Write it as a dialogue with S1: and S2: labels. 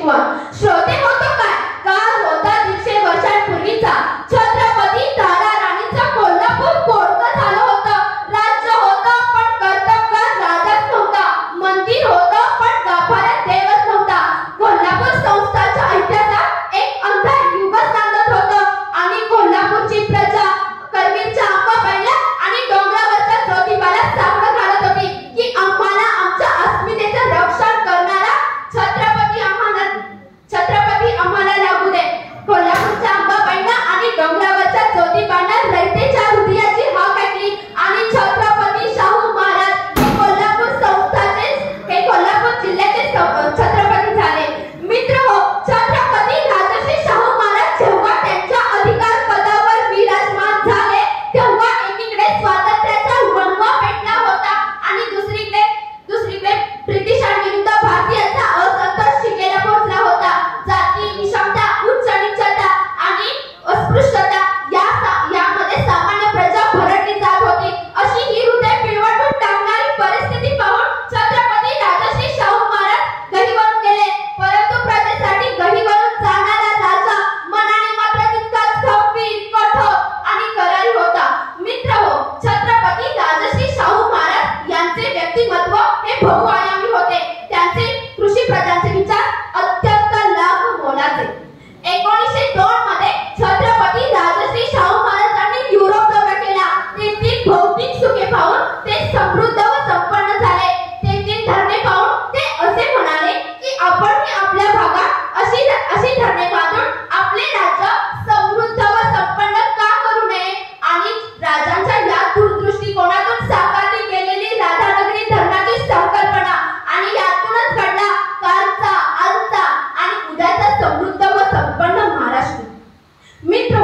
S1: शिकवण. श्रोते होतो काय, काळ होता 150 वर्षांपूर्वीचा. छत्रपती तारा राणीचा कोल्हापूर पोळकं झालं होतं. राज्य होतं पण कर्तव्य राजाच नव्हता. मंदिर होतं पण गाभाऱ्यात देवच नव्हता. कोल्हापूर संस्थाच्या इतिहासात एक अंधार युगच नांदत होतं. आणि कोल्हापूरची प्रजा करवीरच्या अंबाबाईला आणि डोंगरावरच्या ज्योतिबाला साकडं घालत होती की आम्हाला आमच्या अस्मितेचं रक्षण करणारा छत्रपती आम्हाला लागू दे. कोल्हापूरच्या अंबाबाईला आणि डोंगरावरच्या ज्योतिबांना रयतेच्या हृदयाची हाक ऐकली आणि छत्रपती शाहू महाराज हे कोल्हापूर जिल्ह्याचे छत्रपती झाले. मित्रहो, छत्रपती राजश्री शाहू महाराज जेव्हा त्यांच्या अधिकार पदावर विराजमान झाले तेव्हा एकीकडे स्वातंत्र्याचा वणवा पेटला होता आणि दुसरीकडे ब्रिटिशांविरुद्ध भारतीयांचा असंतोष शिगेला पोहोचला होता. जाती, विषमता, उच्च नीचता आणि अस्पृश्यता यामध्ये सामान्य प्रजा भरडली जात होती. अशी ही हृदय पिळवटून टाकणारी परिस्थिती पाहून छत्रपती राजश्री शाहू महाराज गहिवरून गेले. परंतु प्रजेसाठी गहिवरून जाणारा राजा मनाने मात्र तितकाच खंबीर, कठोर आणि करारी होता. मित्रहो, छत्रपती राजश्री शाहू महाराज यांचे व्यक्तिमत्व हे बहुआयामी होते. त्यांचे कृषी प्रजांचे विचार अत्यंत लाभ मोलाचे. 1902 मध्ये छत्रपती राजश्री शाहू महाराजांनी युरोप दौरा केला. तेथील भौतिक सुखे पाहून ते समृद्ध व संपन्न झाले. तेथील धरणे पाहून ते असे म्हणाले की आपणही आपल्या भागात अशी धरणे बांधून आपले राज्य समृद्ध व संपन्न का करू नये. आणि राजांच्या या दूरदृष्टिकोनातून साकारली गेलेली राधानगरी धरणाची संकल्पना आणि यातूनच घडला कालचा, आजचा आणि उद्याचा समृद्ध व संपन्न महाराष्ट्र. मित्र